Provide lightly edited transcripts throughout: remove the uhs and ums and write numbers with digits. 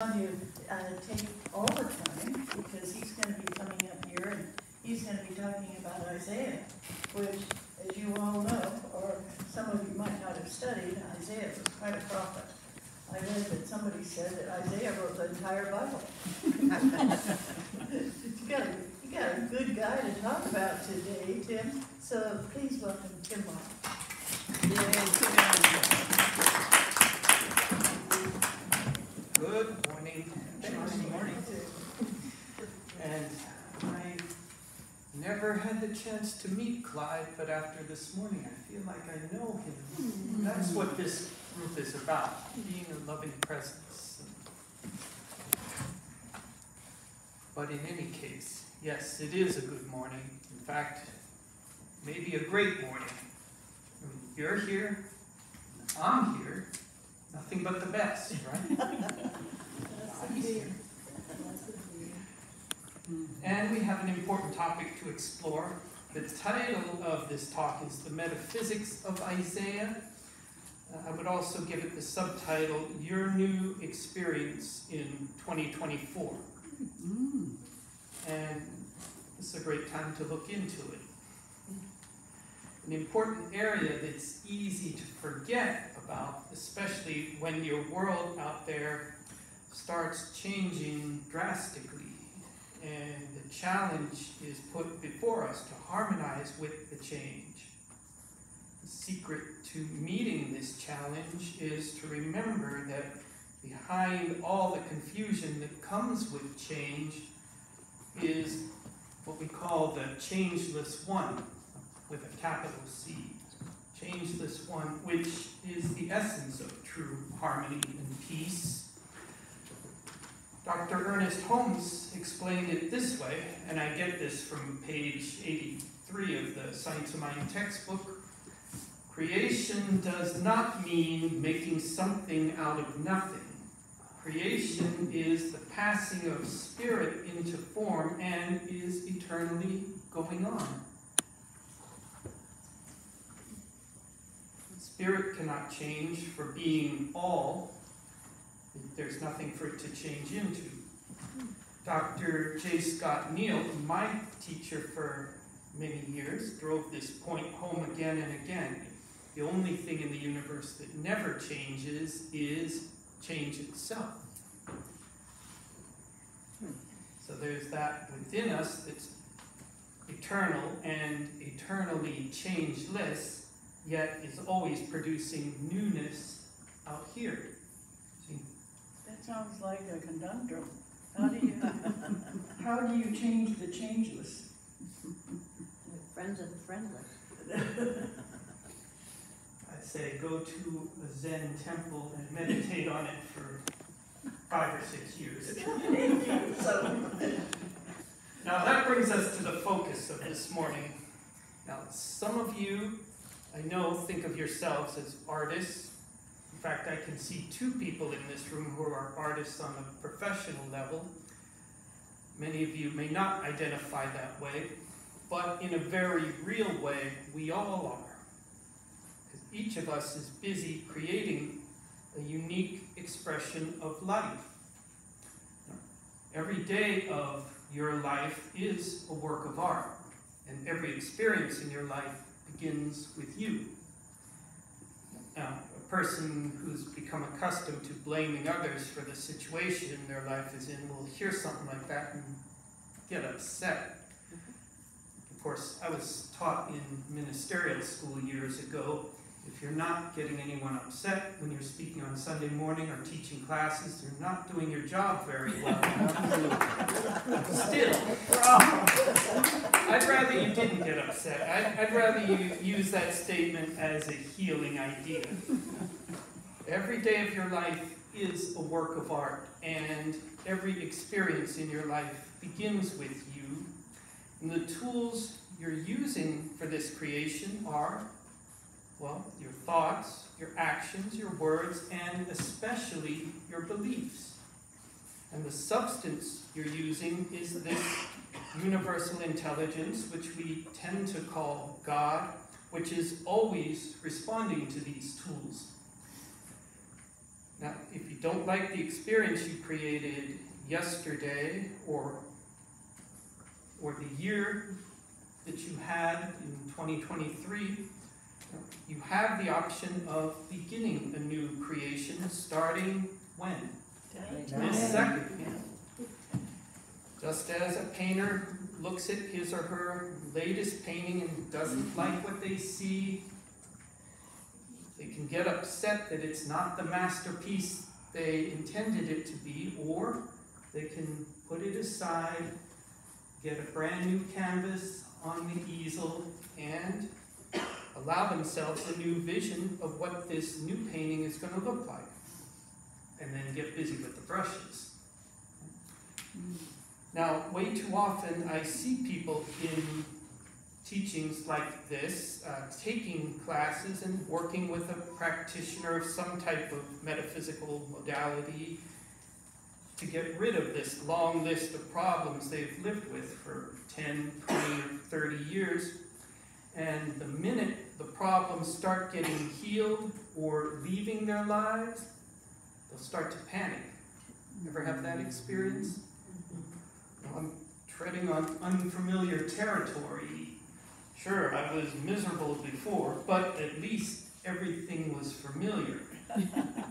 To take all the time because he's going to be coming up here and he's going to be talking about Isaiah, which, as you all know, or some of you might not have studied, Isaiah was quite a prophet. I read that somebody said that Isaiah wrote the entire Bible. you got a good guy to talk about today, Tim. So please welcome Tim Mauro. Good morning. Good morning. And I never had the chance to meet Clyde, but after this morning I feel like I know him. That's what this group is about, being a loving presence. But in any case, yes, it is a good morning. In fact, maybe a great morning. You're here, I'm here. Nothing but the best, right? And we have an important topic to explore. The title of this talk is The Metaphysics of Isaiah. I would also give it the subtitle, Your New Experience in 2024. And it's a great time to look into it. An important area that's easy to forget about, especially when your world out there starts changing drastically. And the challenge is put before us to harmonize with the change. The secret to meeting this challenge is to remember that behind all the confusion that comes with change is what we call the changeless one, with a capital C. Changeless one, which is the essence of true harmony and peace. Dr. Ernest Holmes explained it this way, and I get this from page 83 of the Science of Mind textbook. Creation does not mean making something out of nothing. Creation is the passing of spirit into form and is eternally going on. Spirit cannot change for being all. There's nothing for it to change into. Dr. J. Scott Neal, my teacher for many years, drove this point home again and again. The only thing in the universe that never changes is change itself. So there's that within us that's eternal and eternally changeless, yet is always producing newness out here. See? That sounds like a conundrum. How do you change the changeless? Friends of the friendless. I'd say go to a Zen temple and meditate on it for 5 or 6 years. Now that brings us to the focus of this morning. Now some of you, I know, think of yourselves as artists. In fact, I can see 2 people in this room who are artists on a professional level. Many of you may not identify that way, but in a very real way, we all are. Because each of us is busy creating a unique expression of life. Every day of your life is a work of art, and every experience in your life begins with you. Now, a person who's become accustomed to blaming others for the situation their life is in will hear something like that and get upset. Of course, I was taught in ministerial school years ago, if you're not getting anyone upset when you're speaking on Sunday morning or teaching classes, you're not doing your job very well. Still, I'd rather you didn't get upset. I'd rather you use that statement as a healing idea. Every day of your life is a work of art, and every experience in your life begins with you. And the tools you're using for this creation are, well, your thoughts, your actions, your words, and especially your beliefs. And the substance you're using is this universal intelligence, which we tend to call God, which is always responding to these tools. Now, if you don't like the experience you created yesterday or the year that you had in 2023, you have the option of beginning a new creation, starting when? This second. Just as a painter looks at his or her latest painting and doesn't like what they see, they can get upset that it's not the masterpiece they intended it to be, or they can put it aside, get a brand new canvas on the easel, and allow themselves a new vision of what this new painting is going to look like, and then get busy with the brushes. Now, way too often I see people in teachings like this, taking classes and working with a practitioner of some type of metaphysical modality to get rid of this long list of problems they've lived with for 10, 20, or 30 years. And the minute the problems start getting healed or leaving their lives, they'll start to panic. Ever have that experience? I'm treading on unfamiliar territory. Sure, I was miserable before, but at least everything was familiar.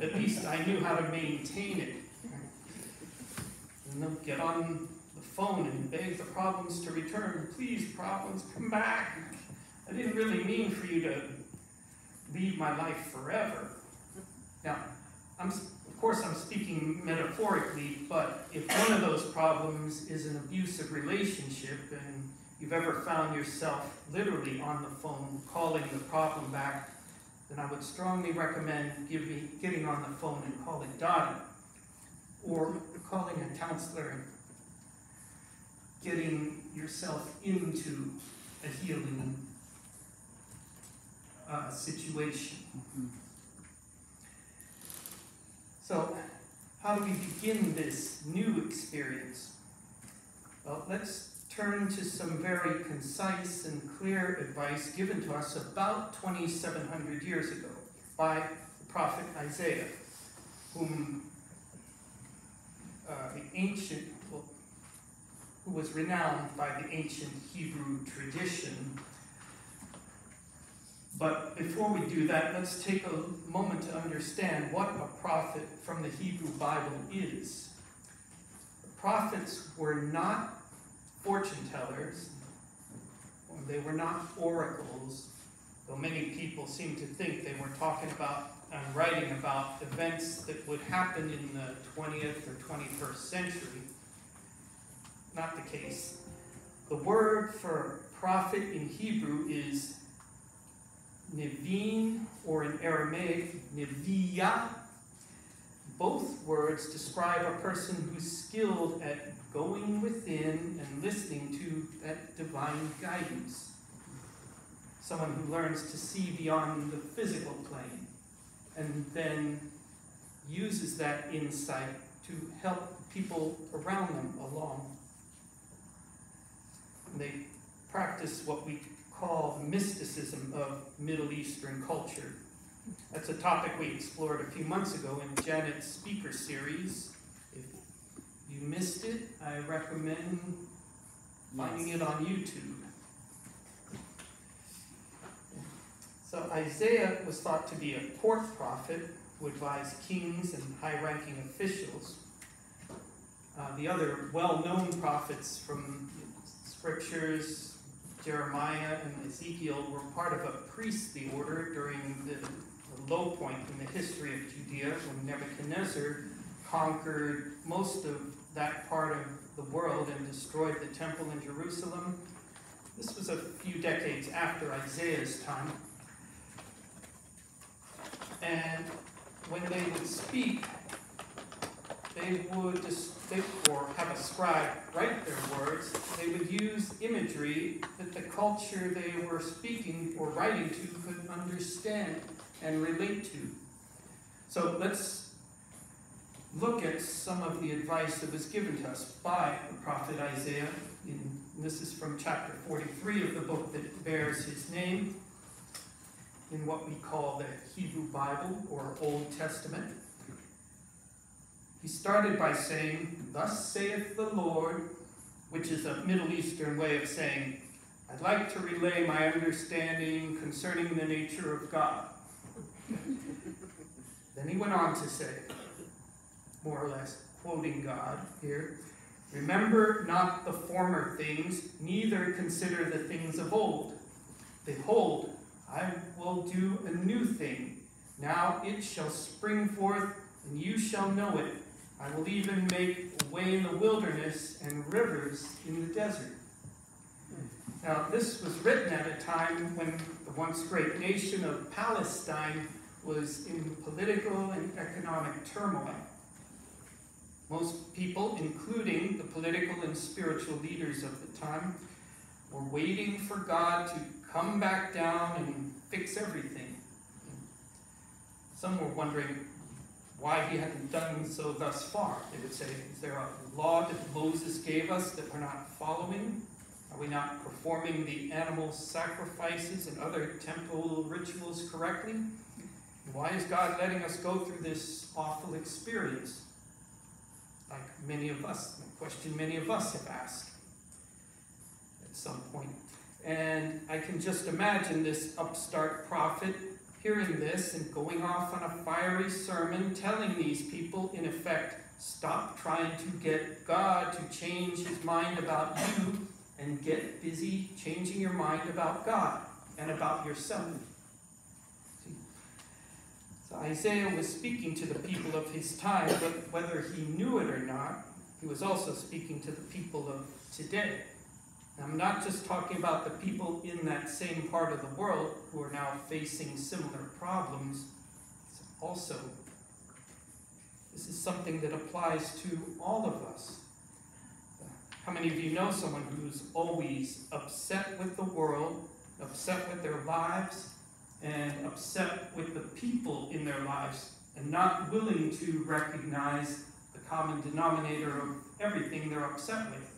At least I knew how to maintain it. And they'll get on the phone and beg the problems to return. Please, problems, come back. I didn't really mean for you to leave my life forever. Now, of course I'm speaking metaphorically, but if one of those problems is an abusive relationship and you've ever found yourself literally on the phone calling the problem back, then I would strongly recommend getting on the phone and calling Dottie, or calling a counselor and getting yourself into a healing situation. So, how do we begin this new experience? Well, let's turn to some very concise and clear advice given to us about 2,700 years ago by the prophet Isaiah, who was renowned by the ancient Hebrew tradition. But before we do that, let's take a moment to understand what a prophet from the Hebrew Bible is. The prophets were not fortune tellers, they were not oracles, though many people seem to think they were talking about and writing about events that would happen in the 20th or 21st century. Not the case. The word for prophet in Hebrew is Nevin, or in Aramaic, Neviah. Both words describe a person who's skilled at going within and listening to that divine guidance. Someone who learns to see beyond the physical plane and then uses that insight to help people around them along. And they practice what we call mysticism of Middle Eastern culture. That's a topic we explored a few months ago in Janet's speaker series. If you missed it, I recommend finding it on YouTube. So Isaiah was thought to be a court prophet who advised kings and high-ranking officials. The other well-known prophets from scriptures, Jeremiah and Ezekiel, were part of a priestly order during the low point in the history of Judea when Nebuchadnezzar conquered most of that part of the world and destroyed the temple in Jerusalem. This was a few decades after Isaiah's time. And when they would speak, they would or have a scribe write their words. They would use imagery that the culture they were speaking or writing to could understand and relate to. So let's look at some of the advice that was given to us by the prophet Isaiah. This is from chapter 43 of the book that bears his name, in what we call the Hebrew Bible or Old Testament. he started by saying, "Thus saith the Lord," which is a Middle Eastern way of saying, "I'd like to relay my understanding concerning the nature of God." Then he went on to say, more or less quoting God here, "Remember not the former things, neither consider the things of old. Behold, I will do a new thing. Now it shall spring forth, and you shall know it. I will even make a way in the wilderness and rivers in the desert." Now, this was written at a time when the once great nation of Palestine was in political and economic turmoil. Most people, including the political and spiritual leaders of the time, were waiting for God to come back down and fix everything. Some were wondering why he hadn't done so thus far. They would say, is there a law that Moses gave us that we're not following? Are we not performing the animal sacrifices and other temple rituals correctly? Why is God letting us go through this awful experience? Like many of us, a question many of us have asked at some point. And I can just imagine this upstart prophet hearing this and going off on a fiery sermon, telling these people, in effect, stop trying to get God to change his mind about you and get busy changing your mind about God and about yourself. See? So Isaiah was speaking to the people of his time, but whether he knew it or not, he was also speaking to the people of today. I'm not just talking about the people in that same part of the world who are now facing similar problems. Also, this is something that applies to all of us. How many of you know someone who's always upset with the world, upset with their lives, and upset with the people in their lives, and not willing to recognize the common denominator of everything they're upset with?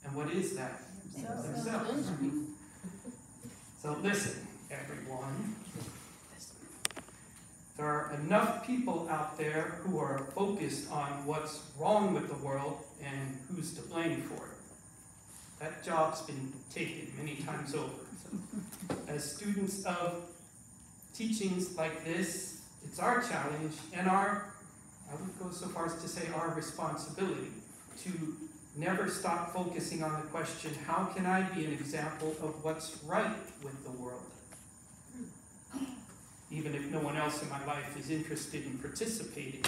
And what is that? Themselves. So listen, everyone. There are enough people out there who are focused on what's wrong with the world and who's to blame for it. That job's been taken many times over. So, as students of teachings like this, it's our challenge and I would go so far as to say our responsibility to never stop focusing on the question, how can I be an example of what's right with the world? Even if no one else in my life is interested in participating.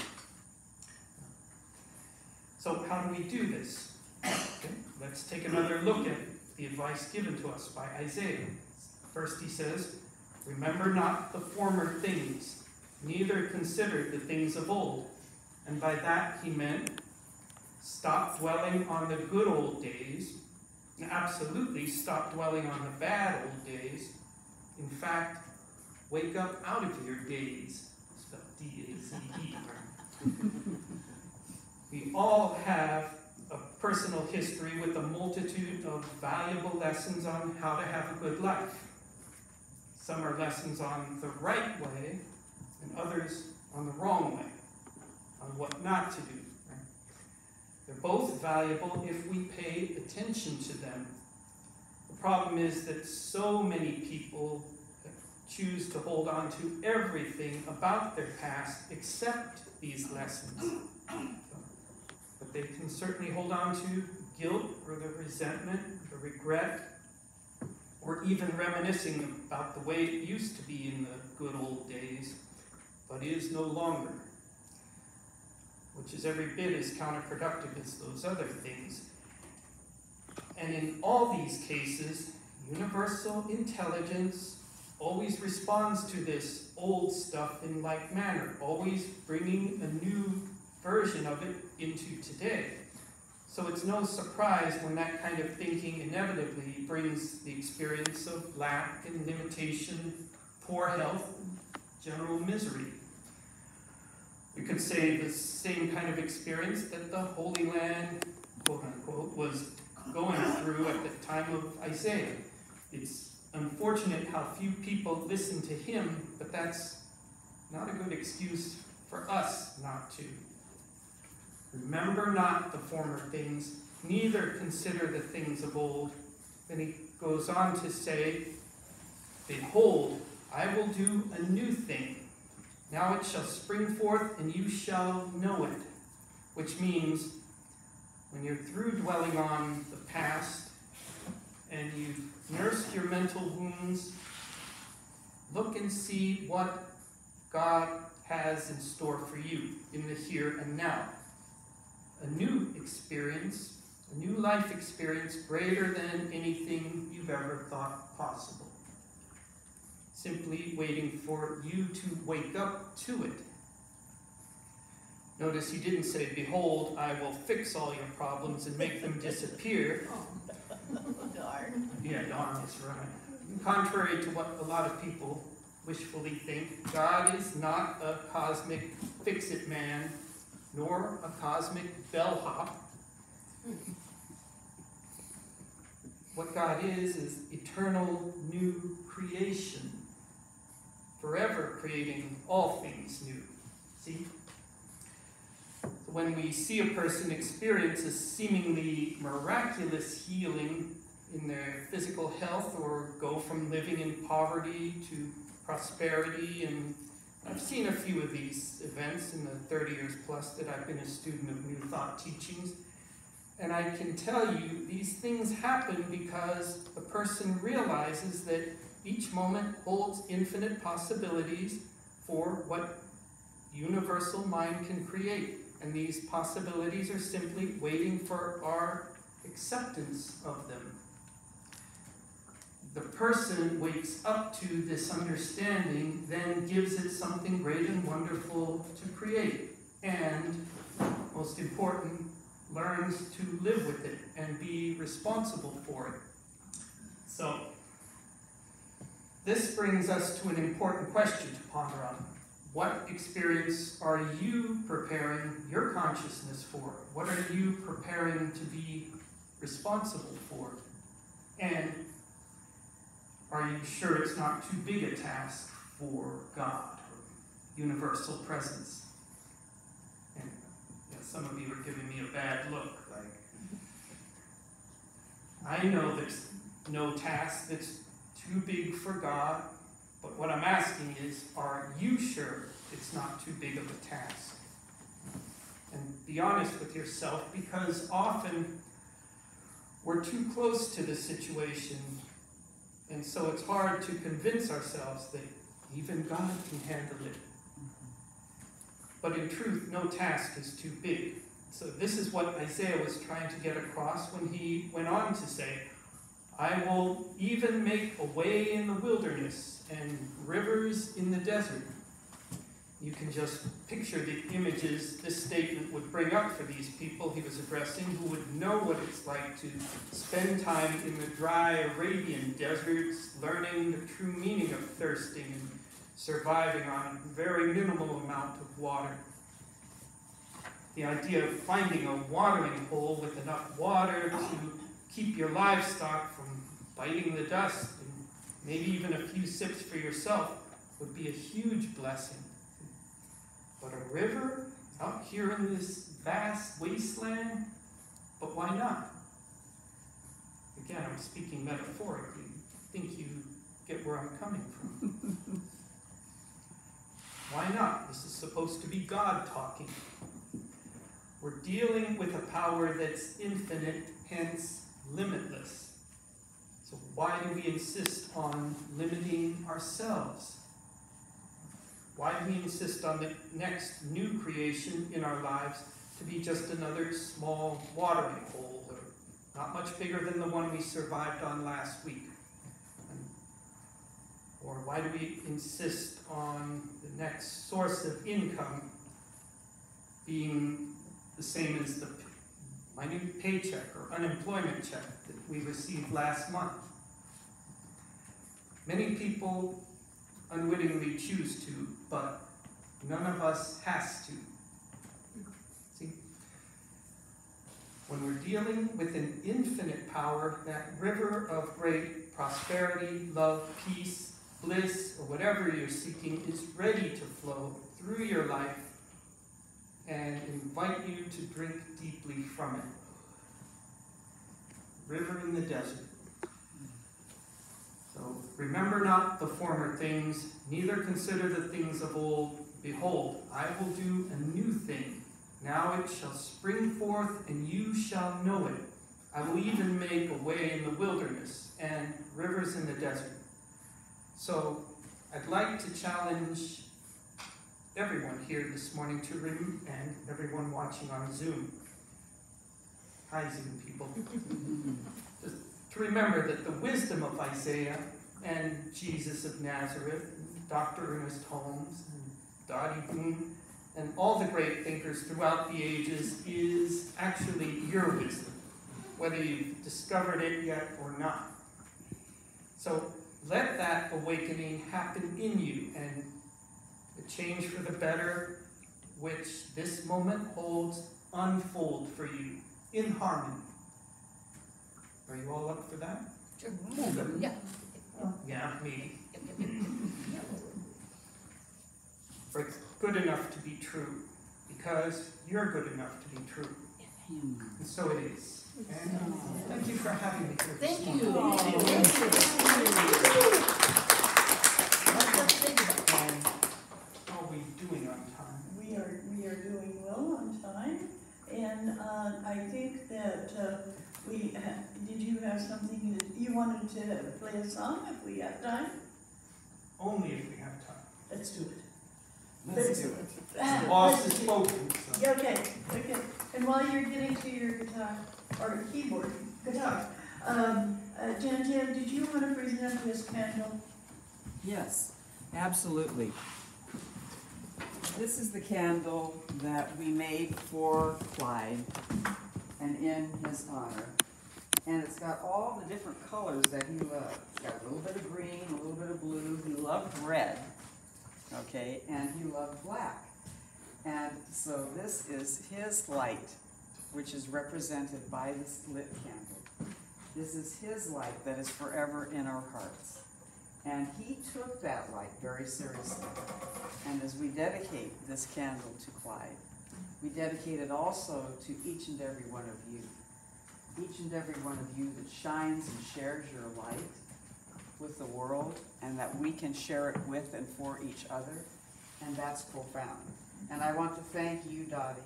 So how do we do this? Okay, let's take another look at the advice given to us by Isaiah. First he says, "Remember not the former things, neither consider the things of old." And by that he meant, stop dwelling on the good old days. Absolutely stop dwelling on the bad old days. In fact, wake up out of your daze. Spelled D-A-Z-E. We all have a personal history with a multitude of valuable lessons on how to have a good life. Some are lessons on the right way, and others on the wrong way, on what not to do. They're both valuable if we pay attention to them. The problem is that so many people choose to hold on to everything about their past except these lessons. But they can certainly hold on to guilt or the resentment, the regret, or even reminiscing about the way it used to be in the good old days, but is no longer, which is every bit as counterproductive as those other things. And in all these cases, universal intelligence always responds to this old stuff in like manner, always bringing a new version of it into today. So it's no surprise when that kind of thinking inevitably brings the experience of lack and limitation, poor health, and general misery. We could say the same kind of experience that the Holy Land, quote unquote, was going through at the time of Isaiah. It's unfortunate how few people listen to him, but that's not a good excuse for us not to. Remember not the former things, neither consider the things of old. Then he goes on to say, behold, I will do a new thing. Now it shall spring forth, and you shall know it. Which means, when you're through dwelling on the past, and you've nursed your mental wounds, look and see what God has in store for you in the here and now. A new experience, a new life experience greater than anything you've ever thought possible. Simply waiting for you to wake up to it. Notice he didn't say, behold, I will fix all your problems and make them disappear. Darn. Yeah, darn, that's right. Contrary to what a lot of people wishfully think, God is not a cosmic fix-it man, nor a cosmic bellhop. What God is eternal new creation, forever creating all things new. See? When we see a person experience a seemingly miraculous healing in their physical health, or go from living in poverty to prosperity, and I've seen a few of these events in the 30 years plus that I've been a student of New Thought teachings, and I can tell you these things happen because the person realizes that each moment holds infinite possibilities for what universal mind can create. And these possibilities are simply waiting for our acceptance of them. The person wakes up to this understanding, then gives it something great and wonderful to create. And, most important, learns to live with it and be responsible for it. So, this brings us to an important question to ponder on. What experience are you preparing your consciousness for? What are you preparing to be responsible for? And are you sure it's not too big a task for God, or universal presence? And some of you are giving me a bad look. I know there's no task that's too big for God. But what I'm asking is, are you sure it's not too big of a task? And be honest with yourself, because often we're too close to the situation, and so it's hard to convince ourselves that even God can handle it. But in truth, no task is too big. So this is what Isaiah was trying to get across when he went on to say, I will even make a way in the wilderness and rivers in the desert. You can just picture the images this statement would bring up for these people he was addressing, who would know what it's like to spend time in the dry Arabian deserts, learning the true meaning of thirsting and surviving on a very minimal amount of water. The idea of finding a watering hole with enough water to keep your livestock from biting the dust, and maybe even a few sips for yourself, would be a huge blessing. But a river out here in this vast wasteland, but why not? Again, I'm speaking metaphorically. I think you get where I'm coming from. Why not? This is supposed to be God talking. We're dealing with a power that's infinite, hence limitless. So why do we insist on limiting ourselves? Why do we insist on the next new creation in our lives to be just another small watering hole, or not much bigger than the one we survived on last week? Or why do we insist on the next source of income being the same as the minute paycheck or unemployment check that we received last month? Many people unwittingly choose to, but none of us has to. See? When we're dealing with an infinite power, that river of great prosperity, love, peace, bliss, or whatever you're seeking is ready to flow through your life and invite you to drink deeply from it. River in the desert. So remember not the former things, neither consider the things of old. Behold, I will do a new thing. Now it shall spring forth, and you shall know it. I will even make a way in the wilderness and rivers in the desert. So I'd like to challenge everyone here this morning and everyone watching on Zoom. Hi, Zoom people. Just to remember that the wisdom of Isaiah and Jesus of Nazareth, and Dr. Ernest Holmes, and Dottie Boone, and all the great thinkers throughout the ages is actually your wisdom, whether you've discovered it yet or not. So let that awakening happen in you, and the change for the better, which this moment holds, unfold for you in harmony. Are you all up for that? Sure. Yeah. Yeah, maybe. For it's good enough to be true, because you're good enough to be true. And so it is. And thank you for having me here. Thank this you. morning. How are we doing on time? We are doing well on time, and I think that did you have something that you wanted to play a song if we have time? Only if we have time. Let's do it. Let's do it. The boss has spoken. So. Yeah, okay. And while you're getting to your guitar, or keyboard, guitar, Jan, did you want to present this candle? Yes, absolutely. This is the candle that we made for Clyde and in his honor. And it's got all the different colors that he loved. It's got a little bit of green, a little bit of blue. He loved red, okay, and he loved black. And so this is his light, which is represented by this lit candle. This is his light that is forever in our hearts. And he took that light very seriously. And as we dedicate this candle to Clyde, we dedicate it also to each and every one of you. Each and every one of you that shines and shares your light with the world, and that we can share it with and for each other. And that's profound. And I want to thank you, Dottie,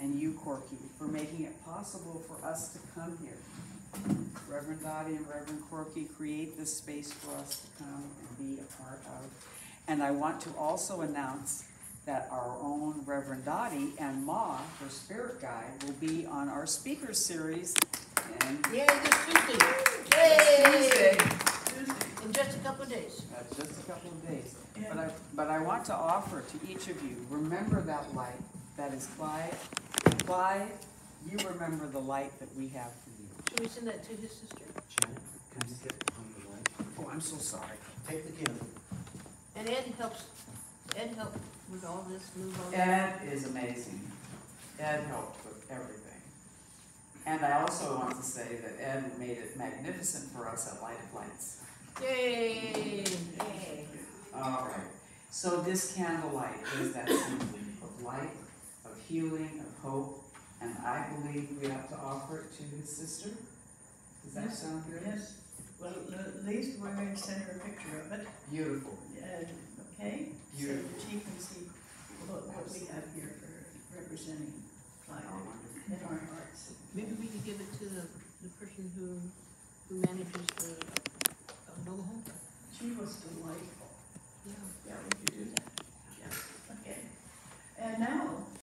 and you, Corky, for making it possible for us to come here. Reverend Dottie and Reverend Corky create this space for us to come and be a part of. And I want to also announce that our own Reverend Dottie and Ma, her spirit guide, will be on our speaker series. And Yay, this Tuesday. Yay! Tuesday. In just a couple of days. That's just a couple of days. But I want to offer to each of you, remember that light that is Clyde. Clyde, you remember the light that we have for you. Should we send that to his sister? Janet, can you get on the light? Oh, I'm so sorry. Take the candle. And Ed helped with all this, move all this. Ed is amazing. Ed helped with everything. And I also want to say that Ed made it magnificent for us at Lighted Lights. Yay! Yay! All right. So this candlelight is that symbol of light, of healing, of hope, and I believe we have to offer it to his sister. Does that sound good? Yes. Well, at least we're going to send her a picture of it. Beautiful. Okay? Beautiful. So that she can see what we have here for representing Clyde in our hearts. Maybe we could give it to the person who manages the